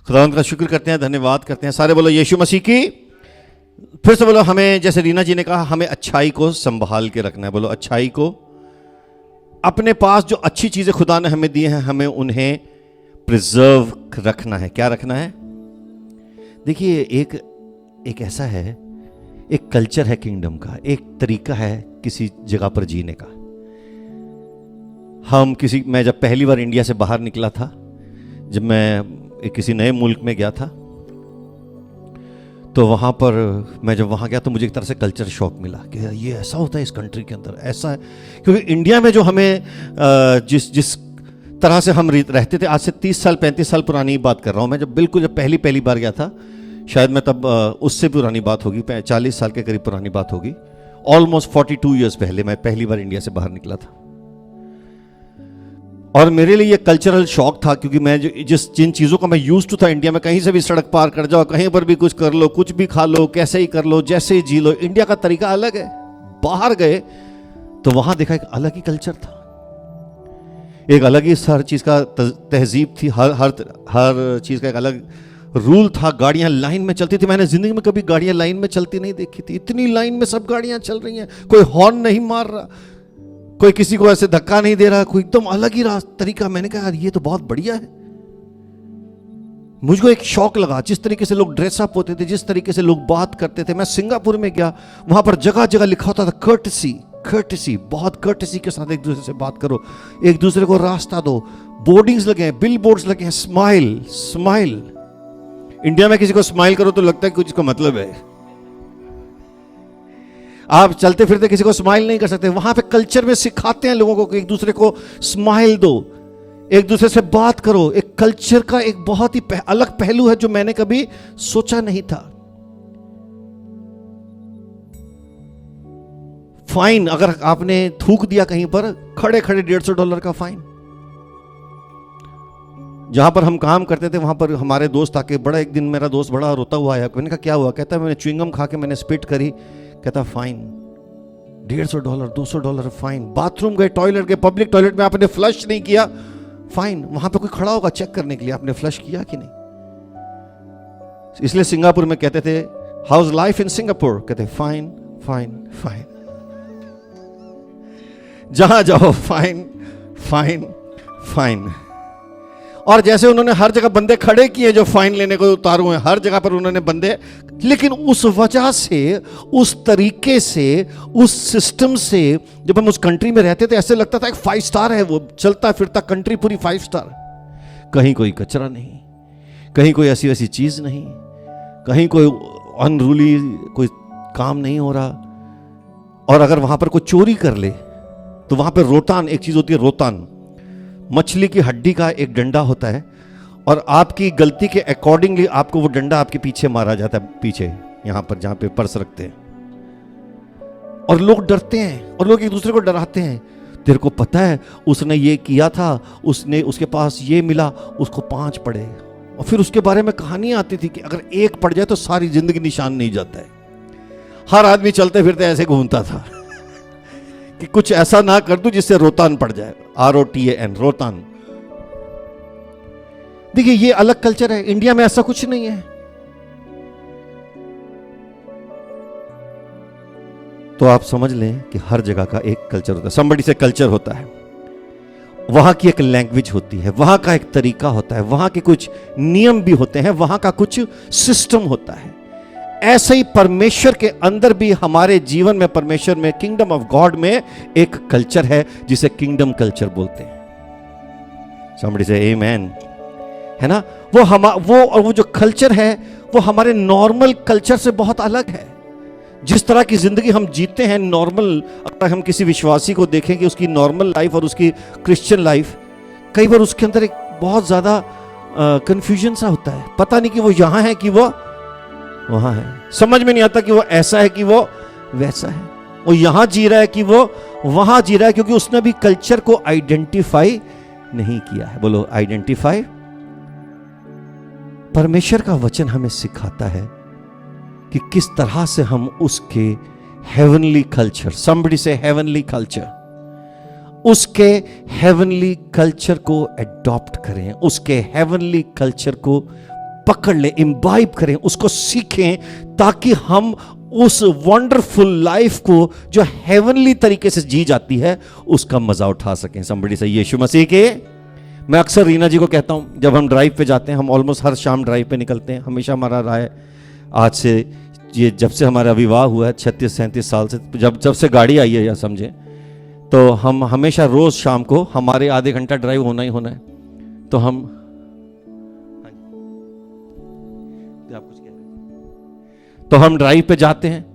खुदावंद का शुक्र करते हैं, धन्यवाद करते हैं। सारे बोलो यीशु मसीह की। फिर से बोलो, हमें जैसे रीना जी ने कहा, हमें अच्छाई को संभाल के रखना है। बोलो अच्छाई को, अपने पास जो अच्छी चीजें खुदा ने हमें दी हैं, हमें उन्हें प्रिजर्व रखना है। क्या रखना है? देखिए, एक ऐसा है, एक कल्चर है किंगडम का, एक तरीका है किसी जगह पर जीने का। मैं जब पहली बार इंडिया से बाहर निकला था, जब मैं किसी नए मुल्क में गया था, तो वहाँ पर मैं जब वहाँ गया तो मुझे एक तरह से कल्चर शॉक मिला कि ये ऐसा होता है इस कंट्री के अंदर, ऐसा है। क्योंकि इंडिया में जो हमें जिस तरह से हम रहते थे, आज से 30 साल 35 साल पुरानी बात कर रहा हूँ मैं, जब पहली बार गया था, शायद मैं तब उससे पुरानी बात होगी, 40 साल के करीब पुरानी बात होगी, ऑलमोस्ट 42 ईयर्स पहले मैं पहली बार इंडिया से बाहर निकला था। और मेरे लिए ये कल्चरल शॉक था, क्योंकि मैं जिन चीज़ों का मैं यूज टू था इंडिया में, कहीं से भी सड़क पार कर जाओ, कहीं पर भी कुछ कर लो, कुछ भी खा लो, कैसे ही कर लो, जैसे ही जी लो, इंडिया का तरीका अलग है। बाहर गए तो वहां देखा एक अलग ही कल्चर था, एक अलग ही हर चीज़ का तहजीब थी, हर चीज़ का एक अलग रूल था। गाड़ियां लाइन में चलती थी, मैंने जिंदगी में कभी गाड़ियां लाइन में चलती नहीं देखी थी। इतनी लाइन में सब गाड़ियां चल रही हैं, कोई हॉर्न नहीं मार रहा, कोई किसी को ऐसे धक्का नहीं दे रहा, कोई एकदम अलग ही तरीका। मैंने कहा यार ये तो बहुत बढ़िया है। मुझको एक शौक लगा, जिस तरीके से लोग ड्रेसअप होते थे, जिस तरीके से लोग बात करते थे। मैं सिंगापुर में गया, वहां पर जगह जगह लिखा होता था कर्टसी, बहुत कर्टसी के साथ एक दूसरे से बात करो, एक दूसरे को रास्ता दो। बोर्डिंग्स लगे हैं, बिल बोर्ड्स लगे हैं, स्माइल। इंडिया में किसी को स्माइल करो तो लगता है कुछ का मतलब है, आप चलते फिरते किसी को स्माइल नहीं कर सकते। वहां पे कल्चर में सिखाते हैं लोगों को कि एक दूसरे को स्माइल दो, एक दूसरे से बात करो। एक कल्चर का एक बहुत ही अलग पहलू है जो मैंने कभी सोचा नहीं था। फाइन, अगर आपने थूक दिया कहीं पर, खड़े खड़े $150 का फाइन। जहां पर हम काम करते थे वहां पर हमारे दोस्त आके, एक दिन मेरा दोस्त बड़ा रोता हुआ आया। मैंने कहा क्या हुआ? कहता मैंने च्युइंगम खा के मैंने स्पिट करी। कहता फाइन, $150 $200 फाइन। बाथरूम गए, टॉयलेट गए, पब्लिक टॉयलेट में आपने फ्लश नहीं किया, फाइन। वहां पे कोई खड़ा होगा चेक करने के लिए आपने फ्लश किया कि नहीं। इसलिए सिंगापुर में कहते थे हाउस लाइफ इन सिंगापुर, कहते फाइन फाइन फाइन, जहां जाओ फाइन फाइन फाइन। और जैसे उन्होंने हर जगह बंदे खड़े किए जो फाइन लेने को उतारू हैं, हर जगह पर उन्होंने बंदे, लेकिन उस वजह से, उस तरीके से, उस सिस्टम से, जब हम उस कंट्री में रहते थे ऐसे लगता था एक 5 स्टार है वो, चलता फिरता कंट्री पूरी 5 स्टार। कहीं कोई कचरा नहीं, कहीं कोई ऐसी वैसी चीज नहीं, कहीं कोई अनरूली कोई काम नहीं हो रहा। और अगर वहां पर कोई चोरी कर ले तो वहां पर रोतान, एक चीज होती है रोतान, मछली की हड्डी का एक डंडा होता है, और आपकी गलती के अकॉर्डिंगली आपको वो डंडा आपके पीछे मारा जाता है, पीछे यहां पर जहां पे पर्स रखते हैं। और लोग डरते हैं और लोग एक दूसरे को डराते हैं। तेरे को पता है उसने ये किया था, उसके पास ये मिला, उसको 5 पड़े। और फिर उसके बारे में कहानी आती थी कि अगर 1 पड़ जाए तो सारी जिंदगी निशान नहीं जाता है। हर आदमी चलते फिरते ऐसे घूमता था कि कुछ ऐसा ना कर दूं जिससे रोतान पड़ जाए, ROTAN, रोतान। देखिए ये अलग कल्चर है, इंडिया में ऐसा कुछ नहीं है। तो आप समझ लें कि हर जगह का एक कल्चर होता है, somebody से कल्चर होता है, वहां की एक लैंग्वेज होती है, वहां का एक तरीका होता है, वहां के कुछ नियम भी होते हैं, वहां का कुछ सिस्टम होता है। ऐसे ही परमेश्वर के अंदर भी, हमारे जीवन में, परमेश्वर में, किंगडम ऑफ गॉड में एक कल्चर है जिसे किंगडम कल्चर बोलते हैं। somebody say amen, है ना। वो जो कल्चर है वो हमारे नॉर्मल कल्चर से बहुत अलग है। जिस तरह की जिंदगी हम जीते हैं नॉर्मल, अगर हम किसी विश्वासी को देखें कि उसकी नॉर्मल लाइफ और उसकी क्रिश्चियन लाइफ, कई बार उसके अंदर एक बहुत ज्यादा कंफ्यूजन सा होता है। पता नहीं कि वो यहां है कि वो वहां है, समझ में नहीं आता कि वो ऐसा है कि वो वैसा है, वो यहां जी रहा है कि वो वहां जी रहा है, क्योंकि उसने भी कल्चर को आइडेंटिफाई नहीं किया है। बोलो आइडेंटिफाई। परमेश्वर का वचन हमें सिखाता है कि किस तरह से हम उसके हेवनली कल्चर, somebody से हेवनली कल्चर, उसके हेवनली कल्चर को एडॉप्ट करें, उसके हेवनली कल्चर को पकड़ लें, इम्बाइब करें, उसको सीखें, ताकि हम उस वंडरफुल लाइफ को जो हेवनली तरीके से जी जाती है उसका मजा उठा सकें। समबड़ी से यीशु मसीह के। मैं अक्सर रीना जी को कहता हूं, जब हम ड्राइव पे जाते हैं, हम ऑलमोस्ट हर शाम ड्राइव पे निकलते हैं, हमेशा हमारा रहा है आज से, ये जब से हमारा विवाह हुआ है 36-37 साल से, जब से गाड़ी आई है या समझे, तो हम हमेशा रोज शाम को हमारे आधे घंटा ड्राइव होना ही होना है। तो हम आप कुछ कह रहे हैं, तो हम ड्राइव पे जाते हैं।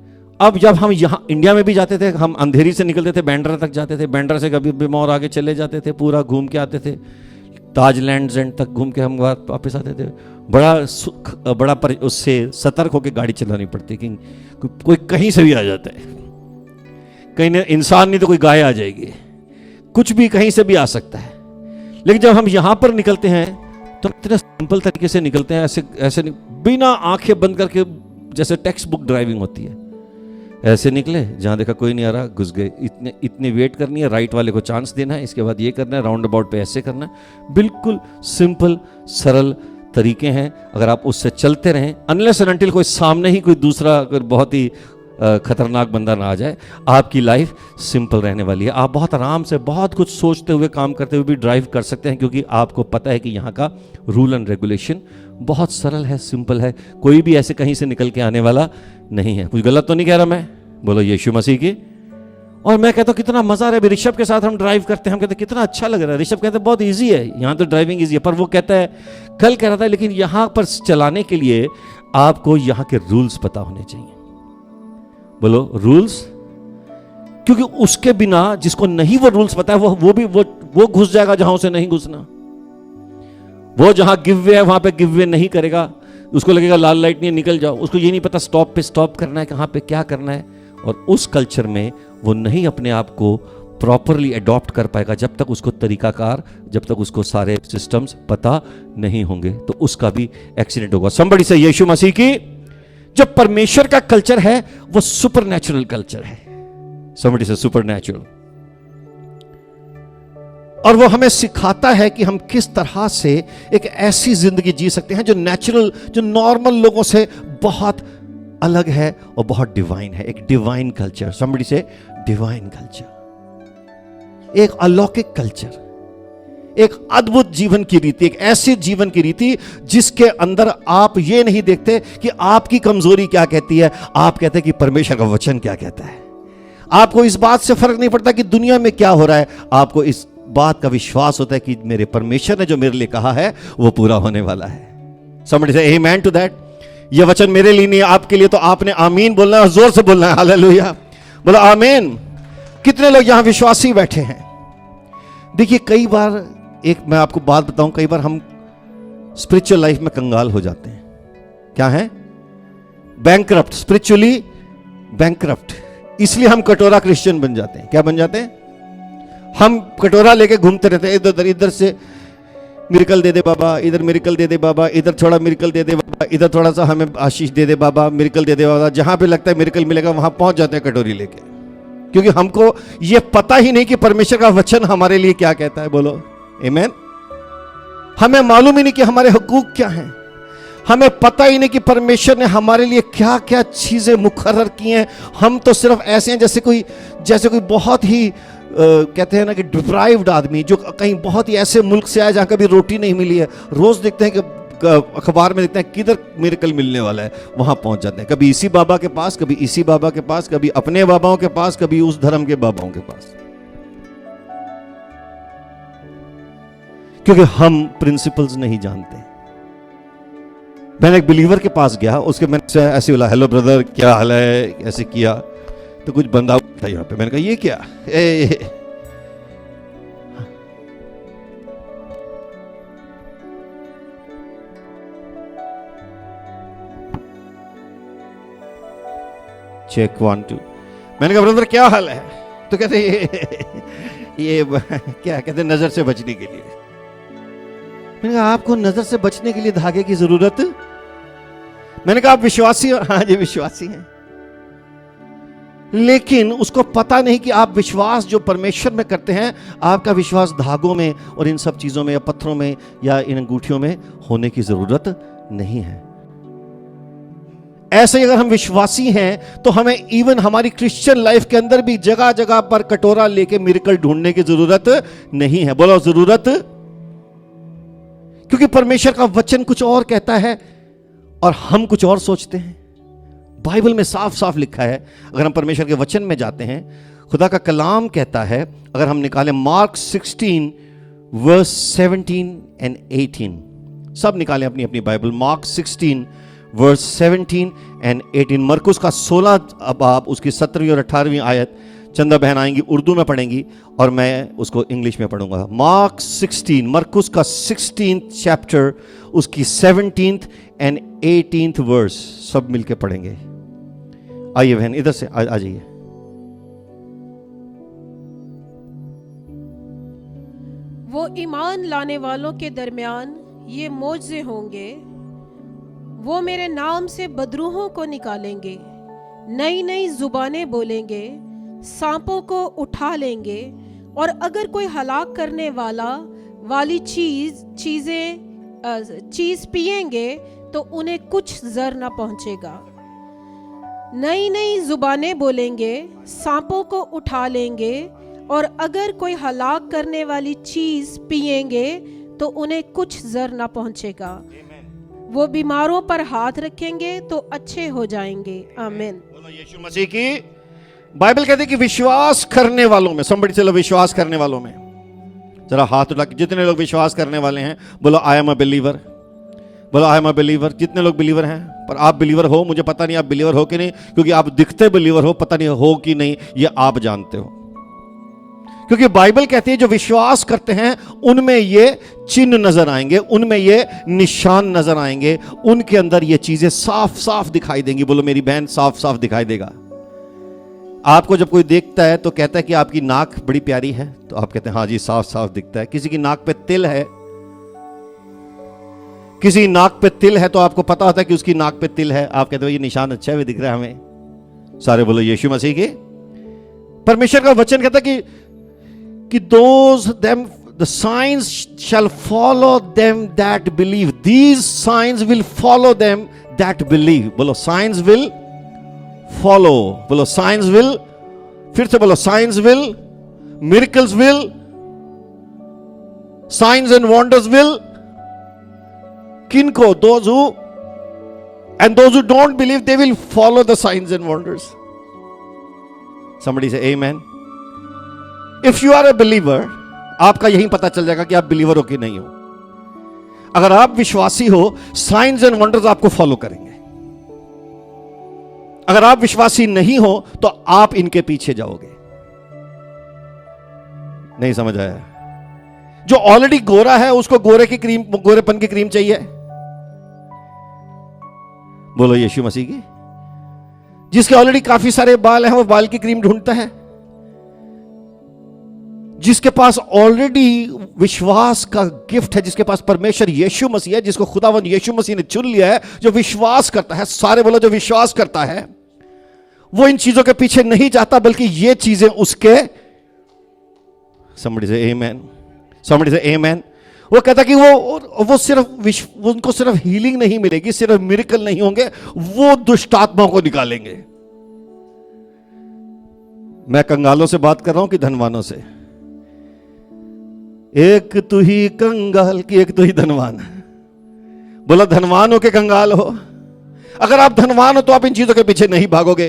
अब जब हम यहाँ इंडिया में भी जाते थे, हम अंधेरी से निकलते थे, बैंड्रा तक जाते थे, बैंड्रा से कभी बिमौर आगे चले जाते थे, पूरा घूम के आते थे, ताज लैंड्स एंड तक घूम के हम वापस आते थे। बड़ा उससे सतर्क होकर गाड़ी चलानी पड़ती, कि कोई कहीं से भी आ जाता है, कहीं ना इंसान नहीं तो कोई गाय आ जाएगी, कुछ भी कहीं से भी आ सकता है। लेकिन जब हम यहां पर निकलते हैं तो इतने सिंपल तरीके से निकलते हैं, ऐसे बिना आंखें बंद करके, जैसे टेक्स्ट बुक ड्राइविंग होती है, ऐसे निकले, जहां देखा कोई नहीं आ रहा, घुस गए। इतने वेट करनी है, राइट वाले को चांस देना है, इसके बाद ये करना है, राउंड अबाउट पे ऐसे करना है। बिल्कुल सिंपल सरल तरीके हैं, अगर आप उससे चलते रहें, अनलेस एंड अनटिल कोई सामने ही कोई दूसरा अगर बहुत ही खतरनाक बंदा ना आ जाए, आपकी लाइफ सिंपल रहने वाली है। आप बहुत आराम से, बहुत कुछ सोचते हुए, काम करते हुए भी ड्राइव कर सकते हैं, क्योंकि आपको पता है कि यहाँ का रूल एंड रेगुलेशन बहुत सरल है, सिंपल है। कोई भी ऐसे कहीं से निकल के आने वाला नहीं है। कुछ गलत तो नहीं कह रहा मैं? बोलो यीशु मसीह की। और मैं कहता हूँ कितना मजा आ रहा है। ऋषभ के साथ हम ड्राइव करते हैं, हम कहते हैं कितना अच्छा लग रहा है। ऋषभ कहते हैं बहुत इजी है, यहाँ तो ड्राइविंग इजी है, पर वो कहता है, कल कह रहा था, लेकिन यहाँ पर चलाने के लिए आपको यहाँ के रूल्स पता होने चाहिए। बोलो रूल्स, क्योंकि उसके बिना, जिसको नहीं वो रूल्स पता है, वो घुस जाएगा जहां उसे नहीं घुसना। वो जहां गिव वे है वहां पे गिव वे नहीं करेगा, उसको लगेगा लाल लाइट नहीं है निकल जाओ, उसको ये नहीं पता स्टॉप पे स्टॉप करना है, कहां पे क्या करना है। और उस कल्चर में वो नहीं अपने आप को प्रॉपरली अडॉप्ट कर पाएगा जब तक उसको तरीकाकार, जब तक उसको सारे सिस्टम्स पता नहीं होंगे, तो उसका भी एक्सीडेंट होगा। समबड़ी से यीशु मसीह की। जो परमेश्वर का कल्चर है वो सुपरनैचुरल कल्चर है। समबड़ी से सुपरनैचुरल। और वो हमें सिखाता है कि हम किस तरह से एक ऐसी जिंदगी जी सकते हैं जो नेचुरल, जो नॉर्मल लोगों से बहुत अलग है और बहुत डिवाइन है। एक डिवाइन कल्चर। समबड़ी से डिवाइन कल्चर, एक अलौकिक कल्चर, एक अद्भुत जीवन की रीति, एक ऐसी जीवन की रीति जिसके अंदर आप ये नहीं देखते कि आपकी कमजोरी क्या कहती है, आप कहते हैं कि परमेश्वर का वचन क्या कहता है। आपको इस बात से फर्क नहीं पड़ता कि दुनिया में क्या हो रहा है, आपको इस बात का विश्वास होता है कि मेरे परमेश्वर ने जो मेरे लिए कहा है वो पूरा होने वाला है। समबडी से आमेन टू दैट। ये वचन मेरे लिए नहीं है, आपके लिए, तो आपने आमीन बोलना है और जोर से बोलना है। हालेलुया, बोलो आमीन। कितने लोग यहां विश्वासी बैठे हैं? देखिए, कई बार एक मैं आपको बात बताऊं, कई बार हम स्पिरिचुअल लाइफ में कंगाल हो जाते हैं। क्या है? Bankrupt, spiritually bankrupt. इसलिए हम कटोरा क्रिश्चियन बन जाते हैं। क्या बन जाते हैं? हम कटोरा लेके घूमते रहते हैं, इधर इधर से मिरेकल दे दे बाबा, इधर मिरेकल दे दे बाबा, इधर थोड़ा मिरेकल दे दे बाबा, इधर थोड़ा सा हमें आशीष दे दे बाबा, मिरेकल दे दे बाबा। जहां पे लगता है मिरेकल मिलेगा वहां पहुंच जाते हैं कटोरी लेके, क्योंकि हमको ये पता ही नहीं कि परमेश्वर का वचन हमारे लिए क्या कहता है। बोलो आमीन। हमें मालूम ही नहीं कि हमारे हुकूक क्या हैं, हमें पता ही नहीं कि परमेश्वर ने हमारे लिए क्या क्या चीजें मुकर्रर की हैं। हम तो सिर्फ ऐसे हैं जैसे कोई बहुत ही कहते हैं ना कि डिप्राइव्ड आदमी, जो कहीं बहुत ही ऐसे मुल्क से आया जहां कभी रोटी नहीं मिली है। रोज देखते हैं कि अखबार में देखते हैं किधर मिरेकल मिलने वाला है, वहां पहुंच जाते हैं। कभी इसी बाबा के पास, कभी इसी बाबा के पास, कभी अपने बाबाओं के पास, कभी उस धर्म के बाबाओं के पास, क्योंकि हम प्रिंसिपल्स नहीं जानते। मैंने एक बिलीवर के पास गया, उसके मैंने ऐसे बोला, हेलो ब्रदर क्या हाल है, ऐसे किया, तो कुछ बंदा था यहाँ पे। मैंने कहा ये क्या चेक 1 2। मैंने कहा ब्रदर क्या हाल है? तो कहते ये क्या कहते, नजर से बचने के लिए। मैंने कहा आपको नजर से बचने के लिए धागे की जरूरत? मैंने कहा आप विश्वासी हो? हाँ जी विश्वासी हैं। लेकिन उसको पता नहीं कि आप विश्वास जो परमेश्वर में करते हैं, आपका विश्वास धागों में और इन सब चीजों में या पत्थरों में या इन अंगूठियों में होने की जरूरत नहीं है। ऐसे ही अगर हम विश्वासी हैं तो हमें इवन हमारी क्रिश्चियन लाइफ के अंदर भी जगह जगह पर कटोरा लेके मिरेकल ढूंढने की जरूरत नहीं है। बोलो जरूरत, क्योंकि परमेश्वर का वचन कुछ और कहता है और हम कुछ और सोचते हैं। बाइबल में साफ साफ लिखा है, अगर हम परमेश्वर के वचन में जाते हैं, खुदा का कलाम कहता है, अगर हम निकालें मार्क 16 वर्स 17 एंड 18, सब निकालें अपनी अपनी बाइबल, मार्क 16 वर्स 17 एंड 18, मरकुस का 16 बाब उसकी 17वीं और 18वीं आयत चंदा बहन आएंगी, उर्दू में पढ़ेंगी और मैं उसको इंग्लिश में पढ़ूंगा। मार्क 16, मरकुस का 16th चैप्टर, उसकी 17th एंड 18th वर्स, सब मिलके पढ़ेंगे। आइए बहन इधर से आ जाइए। वो ईमान लाने वालों के दरमियान ये मोजज़े होंगे, वो मेरे नाम से बदरूहों को निकालेंगे, नई नई जुबानें बोलेंगे, सांपों को उठा लेंगे, और अगर कोई हलाक करने वाली चीज पिएंगे तो उन्हें कुछ जर ना पहुंचेगा। नई नई जुबानें बोलेंगे, सांपों को उठा लेंगे, और अगर कोई हलाक करने वाली चीज पिएंगे तो उन्हें कुछ जर ना पहुंचेगा। वो बीमारों पर हाथ रखेंगे तो अच्छे हो जाएंगे। आमीन। बोलो यीशु मसीह की। बाइबल कहती है कि विश्वास करने वालों में, somebody चलो विश्वास करने वालों में जरा हाथ उठा के, जितने लोग विश्वास करने वाले हैं बोलो आई एम अ बिलीवर। बोलो आई एम अ बिलीवर। जितने लोग बिलीवर हैं, पर आप बिलीवर हो, मुझे पता नहीं आप बिलीवर हो कि नहीं, क्योंकि आप दिखते बिलीवर हो, पता नहीं हो कि नहीं, ये आप जानते हो। क्योंकि बाइबल कहती है जो विश्वास करते हैं उनमें ये चिन्ह नजर आएंगे, उनमें ये निशान नजर आएंगे, उनके अंदर ये चीजें साफ साफ दिखाई देंगी। बोलो मेरी बहन, साफ साफ दिखाई देगा। आपको जब कोई देखता है तो कहता है कि आपकी नाक बड़ी प्यारी है, तो आप कहते हैं हाँ जी साफ साफ दिखता है। किसी की नाक पे तिल है, किसी नाक पे तिल है तो आपको पता होता है कि उसकी नाक पे तिल है, आप कहते हो ये निशान अच्छा है, दिख रहा है हमें। सारे बोलो यीशु मसीह के। परमेश्वर का वचन कहता है कि those them the signs shall follow them that believe, these signs will follow them that believe। बोलो signs will follow, बोलो signs will, फिर से बोलो signs will, miracles will, signs and wonders will, किनको? those who, and those who don't believe they will follow the signs and wonders। somebody say amen। If you are a believer, आपका यही पता चल जाएगा कि आप बिलीवर हो कि नहीं हो। अगर आप विश्वासी हो, साइंस एंड वंडर्स आपको फॉलो करेंगे। अगर आप विश्वासी नहीं हो तो आप इनके पीछे जाओगे। नहीं समझ आया? जो ऑलरेडी गोरा है उसको गोरे की क्रीम, गोरेपन की क्रीम चाहिए। बोलो यीशु मसीह की। जिसके ऑलरेडी काफी सारे बाल हैं वो बाल की क्रीम ढूंढता है। जिसके पास ऑलरेडी विश्वास का गिफ्ट है, जिसके पास परमेश्वर यीशु मसीह है, जिसको खुदावंद यीशु मसीह ने चुन लिया है, जो विश्वास करता है, सारे बोलो जो विश्वास करता है, वो इन चीजों के पीछे नहीं जाता, बल्कि ये चीजें उसके, somebody say amen, somebody say amen। वो कहता कि वो सिर्फ उनको सिर्फ हीलिंग नहीं मिलेगी, सिर्फ मिरेकल नहीं होंगे, वो दुष्ट आत्माओं को निकालेंगे। मैं कंगालों से बात कर रहा हूं कि धनवानों से? एक तू ही कंगाल की एक तू ही धनवान। बोला धनवान हो के कंगाल हो। अगर आप धनवान हो तो आप इन चीजों के पीछे नहीं भागोगे।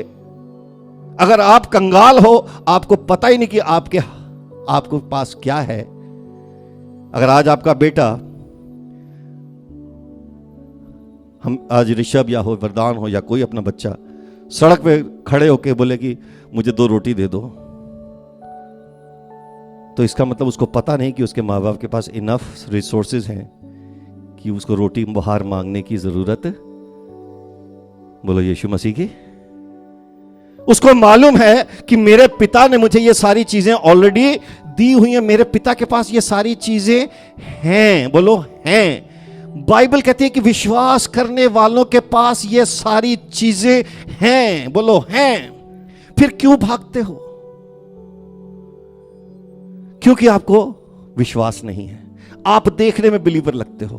अगर आप कंगाल हो, आपको पता ही नहीं कि आपको पास क्या है। अगर आज आपका बेटा, हम आज ऋषभ या हो, वरदान हो, या कोई अपना बच्चा सड़क पे खड़े होके बोले कि मुझे 2 रोटी दे दो, तो इसका मतलब उसको पता नहीं कि उसके माँ बाप के पास इनफ रिसोर्सेज हैं कि उसको रोटी बाहर मांगने की जरूरत। बोलो यीशु मसीह की। उसको मालूम है कि मेरे पिता ने मुझे ये सारी चीजें ऑलरेडी दी हुई हैं, मेरे पिता के पास ये सारी चीजें हैं। बोलो हैं। बाइबल कहती है कि विश्वास करने वालों के पास ये सारी चीजें हैं। बोलो हैं। फिर क्यों भागते हो? क्योंकि आपको विश्वास नहीं है। आप देखने में बिलीवर लगते हो,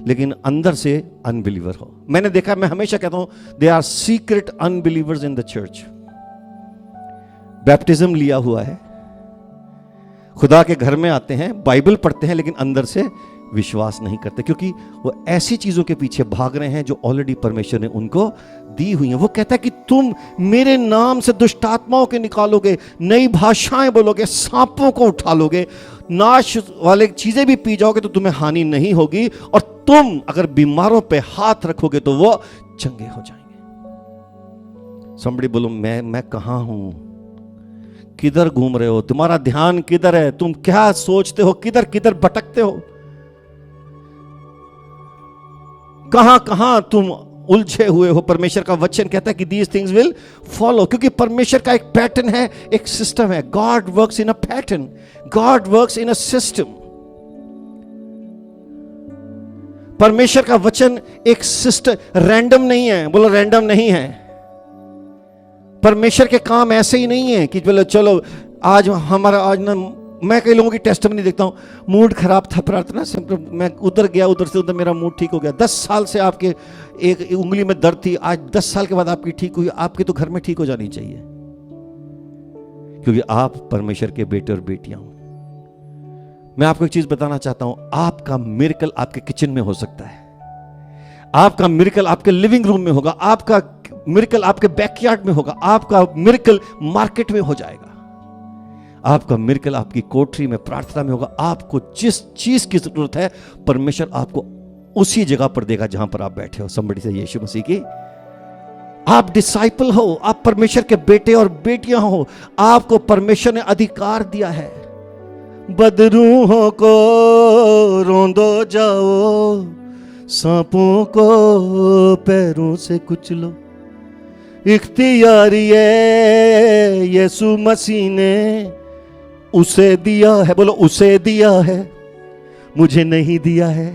लेकिन अंदर से अनबिलीवर हो। मैंने देखा, मैं हमेशा कहता हूं, they are secret unbelievers in the church. Baptism लिया हुआ है, खुदा के घर में आते हैं, बाइबल पढ़ते हैं, लेकिन अंदर से विश्वास नहीं करते, क्योंकि वो ऐसी चीजों के पीछे भाग रहे हैं जो ऑलरेडी परमेश्वर ने उनको दी हुई हैं। वो कहता है कि तुम मेरे नाम से दुष्ट आत्माओं के निकालोगे, नई भाषाएं बोलोगे, सांपों को उठा लोगे, नाश वाले चीजें भी पी जाओगे तो तुम्हें हानि नहीं होगी, और तुम अगर बीमारों पे हाथ रखोगे तो वो चंगे हो जाएंगे। somebody बोलो, मैं कहां हूं? किधर घूम रहे हो? तुम्हारा ध्यान किधर है? तुम क्या सोचते हो? किधर किधर भटकते हो? कहां कहां तुम उलझे हुए हो? परमेश्वर का वचन कहता है कि दीज थिंग्स विल फॉलो, क्योंकि परमेश्वर का एक पैटर्न है, एक सिस्टम है। God works in a pattern, God works in a system. परमेश्वर का वचन एक सिस्टम, रैंडम नहीं है। बोलो, रैंडम नहीं है। परमेश्वर के काम ऐसे ही नहीं है कि चलो आज हमारा, आज ना, मैं कई लोगों की टेस्टिमनी देखता हूं, मूड खराब था प्रार्थना से, मैं उधर गया, उधर से उधर मेरा मूड ठीक हो गया। 10 साल से आपके एक उंगली में दर्द थी, आज 10 साल के बाद आपकी ठीक हुई। आपके तो घर में ठीक हो जानी चाहिए, क्योंकि आप परमेश्वर के बेटे और बेटियां हो। मैं आपको एक चीज बताना चाहता हूं, आपका मिरेकल आपके किचन में हो सकता है, आपका मिरेकल आपके लिविंग रूम में होगा, आपका मिरेकल आपके बैकयार्ड में होगा, आपका मिरेकल मार्केट में हो जाएगा, आपका मिरेकल आपकी कोठरी में, प्रार्थना में होगा। आपको जिस चीज की जरूरत है परमेश्वर आपको उसी जगह पर देगा जहां पर आप बैठे हो। somebody से यीशु मसीह की, आप डिसाइपल हो, आप परमेश्वर के बेटे और बेटियां हो, आपको परमेश्वर ने अधिकार दिया है। बदरूहों को रोंदो जाओ, सांपों को पैरों से कुचलो, इख्तियारी है यीशु मसीह ने उसे दिया है। बोलो, उसे दिया है, मुझे नहीं दिया है,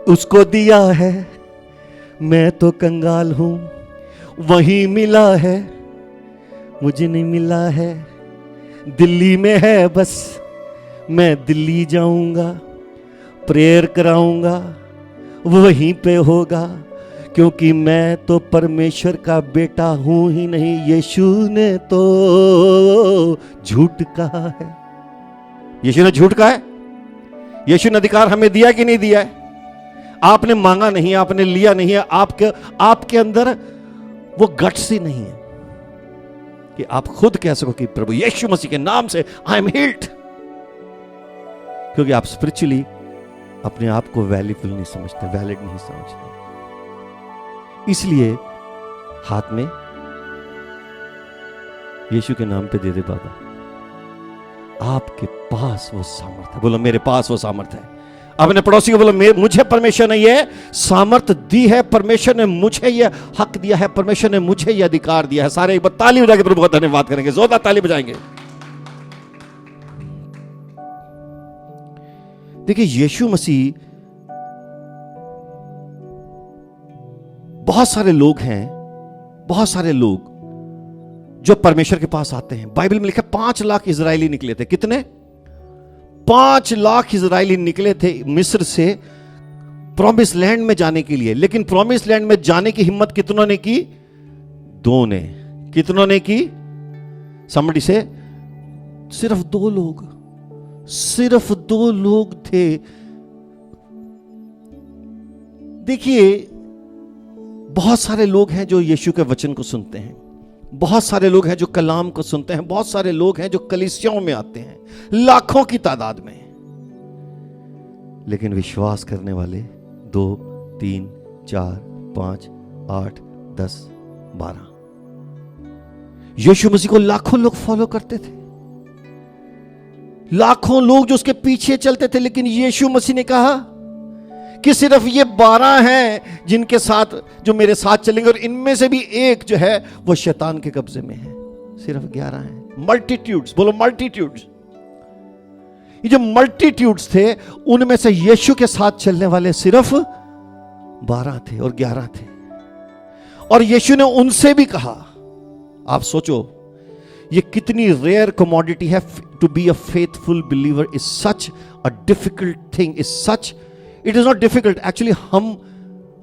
उसको दिया है। मैं तो कंगाल हूं, वही मिला है, मुझे नहीं मिला है। दिल्ली में है बस, मैं दिल्ली जाऊंगा, प्रेयर कराऊंगा, वहीं पे होगा, क्योंकि मैं तो परमेश्वर का बेटा हूं ही नहीं। यीशु ने तो झूठ कहा है। यीशु ने झूठ कहा है? यीशु ने अधिकार हमें दिया कि नहीं दिया है? आपने मांगा नहीं, आपने लिया नहीं है, आपके अंदर वो गट्स ही नहीं है कि आप खुद कह सको कि प्रभु यीशु मसीह के नाम से आई एम हील्ड, क्योंकि आप स्पिरिचुअली अपने आप को वैल्यूफुल नहीं समझते, वैलिड नहीं समझते। इसलिए हाथ में यीशु के नाम पे दे दे बाबा, आपके पास वो सामर्थ है। बोलो, मेरे पास वो सामर्थ है। अपने पड़ोसी को बोलो, मुझे परमेश्वर ने ये सामर्थ दी है, परमेश्वर ने मुझे ये हक दिया है, परमेश्वर ने मुझे ये अधिकार दिया है। सारे एक बार ताली बजा के प्रभु का धन्यवाद करेंगे, जोरदार ताली बजाएंगे। देखिए, यीशु मसीह, बहुत सारे लोग हैं, बहुत सारे लोग जो परमेश्वर के पास आते हैं। बाइबल में लिखा 5 लाख इजरायली निकले थे। कितने? 5 लाख इजरायली निकले थे मिस्र से प्रॉमिस लैंड में जाने के लिए। लेकिन प्रॉमिस लैंड में जाने की हिम्मत कितनों ने की? 2 ने। कितनों ने की? समझी से सिर्फ 2 लोग, सिर्फ 2 लोग थे। देखिए, बहुत सारे लोग हैं जो यीशु के वचन को सुनते हैं, बहुत सारे लोग हैं जो कलाम को सुनते हैं, बहुत सारे लोग हैं जो कलीसियाओं में आते हैं, लाखों की तादाद में। लेकिन विश्वास करने वाले 2, 3, 4, 5, 8, 10, 12। यीशु मसीह को लाखों लोग फॉलो करते थे, लाखों लोग जो उसके पीछे चलते थे। लेकिन यीशु मसीह ने कहा कि सिर्फ ये 12 हैं जिनके साथ, जो मेरे साथ चलेंगे, और इनमें से भी एक जो है वो शैतान के कब्जे में है। सिर्फ 11 हैं। मल्टीट्यूड्स, बोलो मल्टीट्यूड्स। ये जो मल्टीट्यूड्स थे, उनमें से यीशु के साथ चलने वाले सिर्फ 12 थे और 11 थे। और यीशु ने उनसे भी कहा, आप सोचो ये कितनी रेयर कमोडिटी है। To be a faithful believer is such a difficult thing, is such it is not difficult, actually हम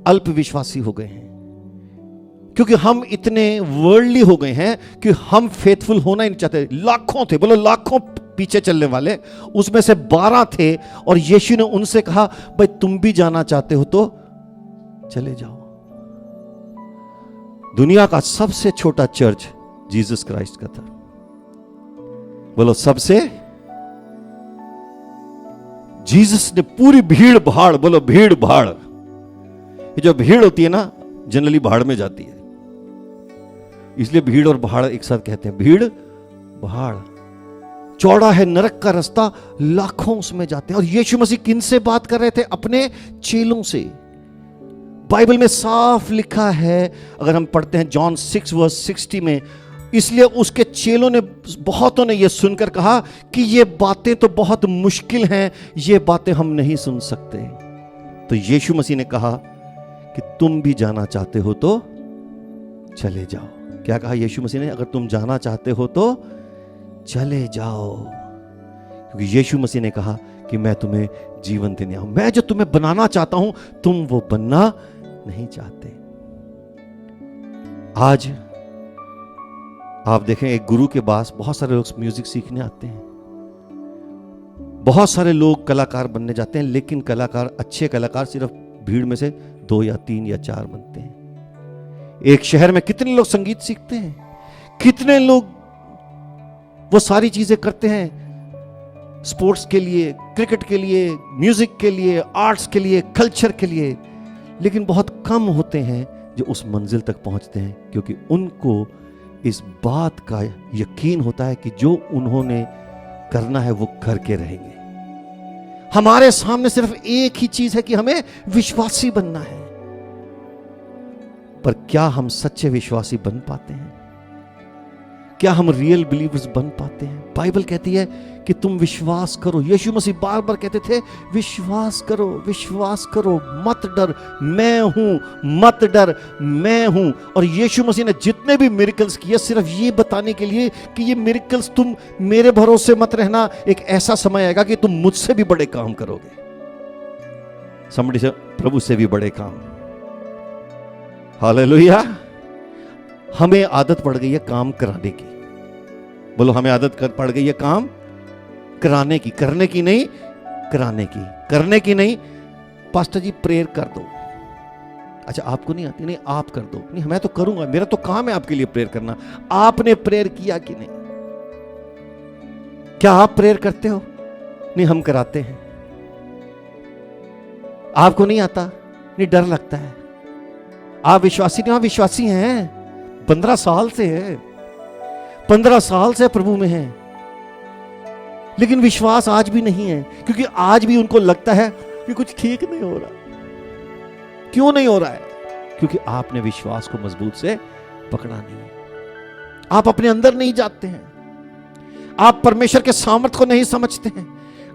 अल्प विश्वासी हो गए हैं क्योंकि हम इतने वर्ल्डली हो गए हैं कि हम फेथफुल होना ही नहीं चाहते। लाखों थे, बोलो लाखों पीछे चलने वाले, उसमें से 12 थे और यीशु ने उनसे कहा भाई तुम भी जाना चाहते हो तो चले जाओ। दुनिया का सबसे छोटा चर्च जीसस क्राइस्ट का था। बोलो सबसे, जीसस ने पूरी भीड़ भाड़, बोलो भीड़ भाड़, ये जो भीड़ होती है ना जनरली भाड़ में जाती है, इसलिए भीड़ और भाड़ एक साथ कहते हैं, भीड़ भाड़। चौड़ा है नरक का रास्ता, लाखों उसमें जाते हैं। और यीशु मसीह किन से बात कर रहे थे? अपने चेलों से। बाइबल में साफ लिखा है, अगर हम पढ़ते हैं जॉन 6:60 में, इसलिए उसके चेलों ने, बहुतों ने यह सुनकर कहा कि ये बातें तो बहुत मुश्किल हैं, ये बातें हम नहीं सुन सकते। तो यीशु मसीह ने कहा कि तुम भी जाना चाहते हो तो चले जाओ। क्या कहा यीशु मसीह ने? अगर तुम जाना चाहते हो तो चले जाओ, क्योंकि यीशु मसीह ने कहा कि मैं तुम्हें जीवन देने आऊं। मैं जो तुम्हें बनाना चाहता हूं तुम वो बनना नहीं चाहते। आज आप देखें, एक गुरु के पास बहुत सारे लोग म्यूजिक सीखने आते हैं, बहुत सारे लोग कलाकार बनने जाते हैं, लेकिन कलाकार, अच्छे कलाकार सिर्फ भीड़ में से 2 या 3 या 4 बनते हैं। एक शहर में कितने लोग संगीत सीखते हैं, कितने लोग वो सारी चीजें करते हैं स्पोर्ट्स के लिए, क्रिकेट के लिए, म्यूजिक के लिए, आर्ट्स के लिए, कल्चर के लिए, लेकिन बहुत कम होते हैं जो उस मंजिल तक पहुंचते हैं, क्योंकि उनको इस बात का यकीन होता है कि जो उन्होंने करना है वो करके रहेंगे। हमारे सामने सिर्फ एक ही चीज है कि हमें विश्वासी बनना है, पर क्या हम सच्चे विश्वासी बन पाते हैं? क्या हम रियल बिलीवर्स बन पाते हैं? बाइबल कहती है कि तुम विश्वास करो। यीशु मसीह बार बार कहते थे विश्वास करो, विश्वास करो, मत डर, मैं हूं, मत डर, मैं हूं। और यीशु मसीह ने जितने भी मिरेकल्स किए सिर्फ ये बताने के लिए कि ये मिरेकल्स, तुम मेरे भरोसे मत रहना, एक ऐसा समय आएगा कि तुम मुझसे भी बड़े काम करोगे। समझ से, प्रभु से भी बड़े काम। हालेलुया। हमें आदत पड़ गई है काम कराने की। बोलो हमें आदत पड़ गई है काम कराने की, करने की नहीं, कराने की, करने की नहीं। पास्टर जी प्रेयर कर दो। अच्छा आपको नहीं आती? नहीं आप कर दो। नहीं मैं तो करूंगा, मेरा तो काम है आपके लिए प्रेयर करना। आपने प्रेयर किया कि नहीं? क्या आप प्रेयर करते हो? नहीं हम कराते हैं। आपको नहीं आता? नहीं डर लगता है। आप विश्वासी नहीं? आप विश्वासी हैं, 15 साल से है, 15 साल से प्रभु में है, लेकिन विश्वास आज भी नहीं है, क्योंकि आज भी उनको लगता है कि कुछ ठीक नहीं हो रहा। क्यों नहीं हो रहा है? क्योंकि आपने विश्वास को मजबूत से पकड़ा नहीं। आप अपने अंदर नहीं जाते हैं, आप परमेश्वर के सामर्थ को नहीं समझते हैं,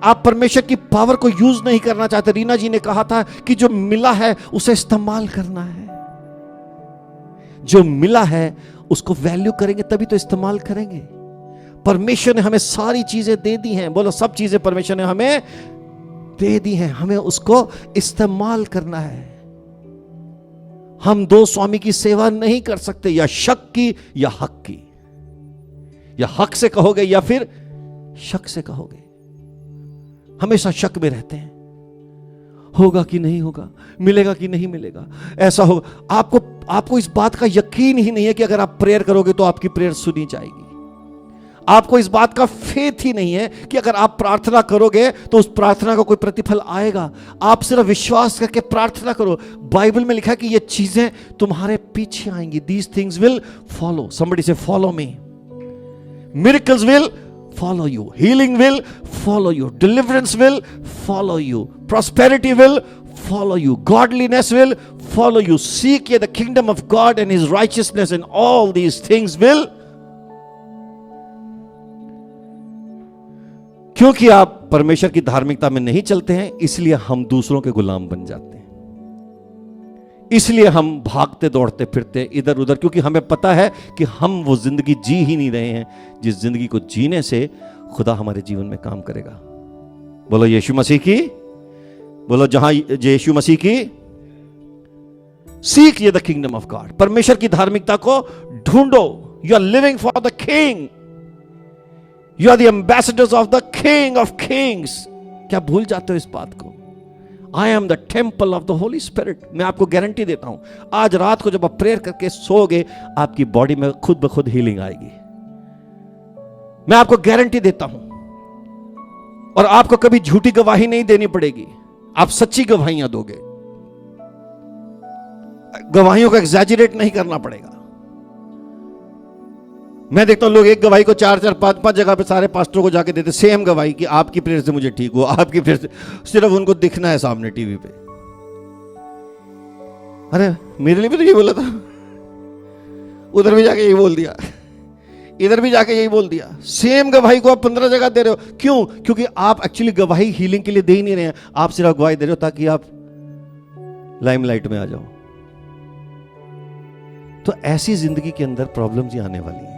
आप परमेश्वर की पावर को यूज नहीं करना चाहते। रीना जी ने कहा था कि जो मिला है उसे इस्तेमाल करना है। जो मिला है उसको वैल्यू करेंगे तभी तो इस्तेमाल करेंगे। परमेश्वर ने हमें सारी चीजें दे दी हैं। बोलो सब चीजें परमेश्वर ने हमें दे दी हैं, हमें उसको इस्तेमाल करना है। हम 2 स्वामी की सेवा नहीं कर सकते, या शक की या हक की। या हक से कहोगे या फिर शक से कहोगे। हमेशा शक में रहते हैं, होगा कि नहीं होगा, मिलेगा कि नहीं मिलेगा, ऐसा होगा। आपको इस बात का यकीन ही नहीं है कि अगर आप प्रेयर करोगे तो आपकी प्रेयर सुनी जाएगी। आपको इस बात का फेथ ही नहीं है कि अगर आप प्रार्थना करोगे तो उस प्रार्थना का कोई प्रतिफल आएगा। आप सिर्फ विश्वास करके प्रार्थना करो। बाइबल में लिखा है कि ये चीजें तुम्हारे पीछे आएंगी। These things will follow. Somebody say follow me. Miracles will follow you. Healing will follow you. Deliverance will follow you. Prosperity will follow you. Godliness will follow you. Seek ye the kingdom of God and his righteousness, and all these things will. क्योंकि आप परमेश्वर की धार्मिकता में नहीं चलते हैं, इसलिए हम दूसरों के गुलाम बन जाते हैं। इसलिए हम भागते दौड़ते फिरते इधर उधर, क्योंकि हमें पता है कि हम वो जिंदगी जी ही नहीं रहे हैं जिस जिंदगी को जीने से खुदा हमारे जीवन में काम करेगा। बोलो यीशु मसीह की बोलो जहां यीशु मसीह की, सीक ये द किंगडम ऑफ गॉड, परमेश्वर की धार्मिकता को ढूंढो। You are living for the king, you are the ambassadors of the king of kings. क्या भूल जाते हो इस बात को? I am the temple of the Holy Spirit. मैं आपको गारंटी देता हूं, आज रात को जब आप प्रेयर करके सोओगे, आपकी बॉडी में खुद ब खुद हीलिंग आएगी। मैं आपको गारंटी देता हूं। और आपको कभी झूठी गवाही नहीं देनी पड़ेगी, आप सच्ची गवाहियां दोगे। गवाहियों को एग्जैजरेट नहीं करना पड़ेगा। मैं देखता हूं लोग एक गवाही को 4-4, 5-5 जगह पे सारे पास्टरों को जाके देते, सेम गवाही कि आपकी प्रेयर से मुझे ठीक हुआ, आपकी प्रेयर से, सिर्फ उनको दिखना है सामने टीवी पे। अरे मेरे लिए भी तो यही बोला था, उधर भी जाके यही बोल दिया, इधर भी जाके यही बोल दिया। सेम गवाही को आप 15 जगह दे रहे हो। क्यों? क्योंकि आप एक्चुअली गवाही हीलिंग के लिए दे ही नहीं रहे हैं, आप सिर्फ गवाही दे रहे हो ताकि आप लाइमलाइट में आ जाओ। तो ऐसी जिंदगी के अंदर प्रॉब्लम्स ही आने वाली है।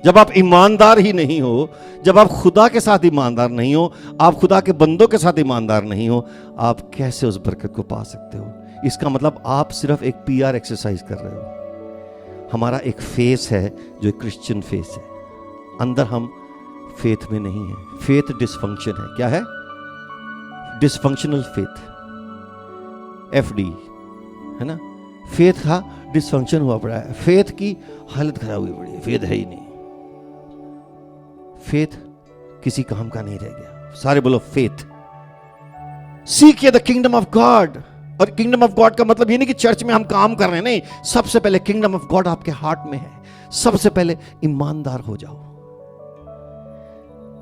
जब आप ईमानदार ही नहीं हो, जब आप खुदा के साथ ईमानदार नहीं हो, आप खुदा के बंदों के साथ ईमानदार नहीं हो, आप कैसे उस बरकत को पा सकते हो? इसका मतलब आप सिर्फ एक पीआर एक्सरसाइज कर रहे हो। हमारा एक फेस है जो एक क्रिश्चियन फेस है, अंदर हम फेथ में नहीं है। फेथ डिसफंक्शन है। क्या है? डिसफंक्शनल फेथ, FD है ना। फेथ का डिसफंक्शन हुआ पड़ा है, फेथ की हालत खराब हुई पड़ी है, फेथ है ही नहीं। फेथ किसी काम का नहीं रह गया। सारे बोलो फेथ। सीक ये द किंगडम ऑफ गॉड। और किंगडम ऑफ गॉड का मतलब ये नहीं कि चर्च में हम काम कर रहे हैं, नहीं। सबसे पहले किंगडम ऑफ गॉड आपके हार्ट में है। सबसे पहले ईमानदार हो जाओ।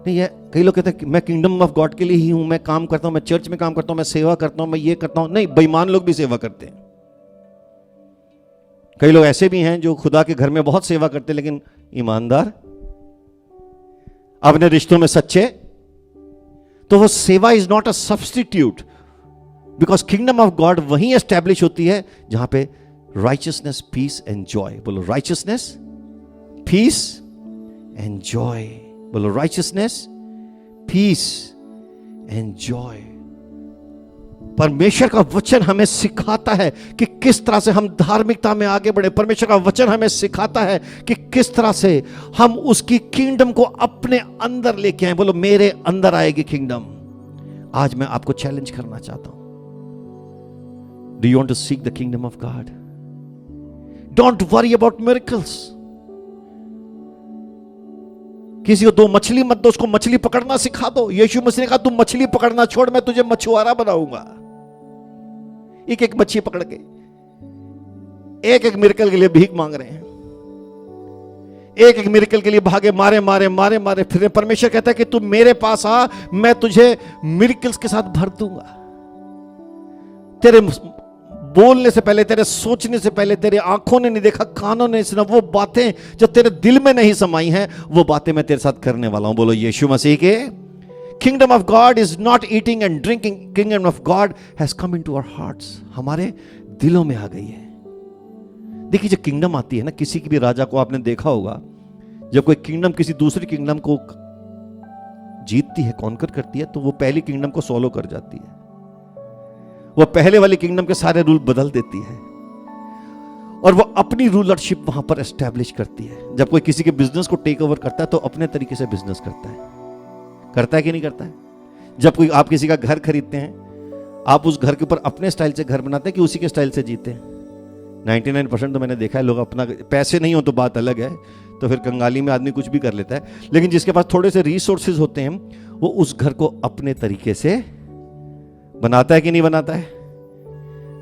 नहीं है, कई लोग कहते हैं मैं किंगडम ऑफ गॉड के लिए ही हूं, मैं काम करता हूं, मैं चर्च में काम करता हूं, मैं सेवा करता हूं, मैं ये करता हूं। नहीं, बेईमान लोग भी सेवा करते हैं। कई लोग ऐसे भी हैं जो खुदा के घर में बहुत सेवा करते हैं लेकिन ईमानदार, अपने रिश्तों में सच्चे। तो वो सेवा is not a substitute, because kingdom of God वहीं एस्टैब्लिश होती है जहां पे राइचियसनेस, पीस एंड जॉय। बोलो राइचियसनेस, पीस एंड जॉय। बोलो राइचियसनेस, पीस एंड जॉय। परमेश्वर का वचन हमें सिखाता है कि किस तरह से हम धार्मिकता में आगे बढ़े। परमेश्वर का वचन हमें सिखाता है कि किस तरह से हम उसकी किंगडम को अपने अंदर लेके आए। बोलो मेरे अंदर आएगी किंगडम। आज मैं आपको चैलेंज करना चाहता हूं। Do you want to seek the kingdom of God? Don't worry about miracles. किसी को 2 मछली मत दो, उसको मछली पकड़ना सिखा दो। यीशु मसीह ने कहा तुम मछली पकड़ना छोड़, मैं तुझे मछुआरा बनाऊंगा। एक एक मच्छी पकड़ के एक एक मिरेकल के लिए भीख मांग रहे हैं, एक एक मिरेकल के लिए भागे, मारे मारे मारे मारे। फिर परमेश्वर कहता है कि तू मेरे पास आ, मैं तुझे मिरेकल्स के साथ भर दूंगा। तेरे बोलने से पहले, तेरे सोचने से पहले, तेरे आंखों ने नहीं देखा, कानों ने सुना, वो बातें जो तेरे दिल में नहीं समाई हैं, वो बातें मैं तेरे साथ करने वाला हूं। बोलो यीशु मसीह के। Kingdom of God is not eating and drinking, kingdom of God has come into our hearts. हमारे दिलों में आ गई है। देखिए जब किंगडम आती है ना, किसी की भी राजा को आपने देखा होगा, जब कोई किंगडम किसी दूसरी किंगडम को जीतती है, कॉन्कर करती है, तो वो पहली किंगडम को सॉलो कर जाती है। वो पहले वाली किंगडम के सारे रूल बदल देती है और वो अपनी रूलरशिप वहां पर एस्टैब्लिश करती है। जब कोई किसी के बिजनेस को टेक ओवर करता है तो अपने तरीके से बिजनेस करता है कि नहीं करता है? जब कोई आप किसी का घर खरीदते हैं, आप उस घर के ऊपर अपने स्टाइल से घर बनाते हैं कि उसी के स्टाइल से जीते हैं? 99% तो मैंने देखा है लोग अपना, पैसे नहीं हो तो बात अलग है, तो फिर कंगाली में आदमी कुछ भी कर लेता है, लेकिन जिसके पास थोड़े से रिसोर्सेज होते हैं वो उस घर को अपने तरीके से बनाता है कि नहीं बनाता है?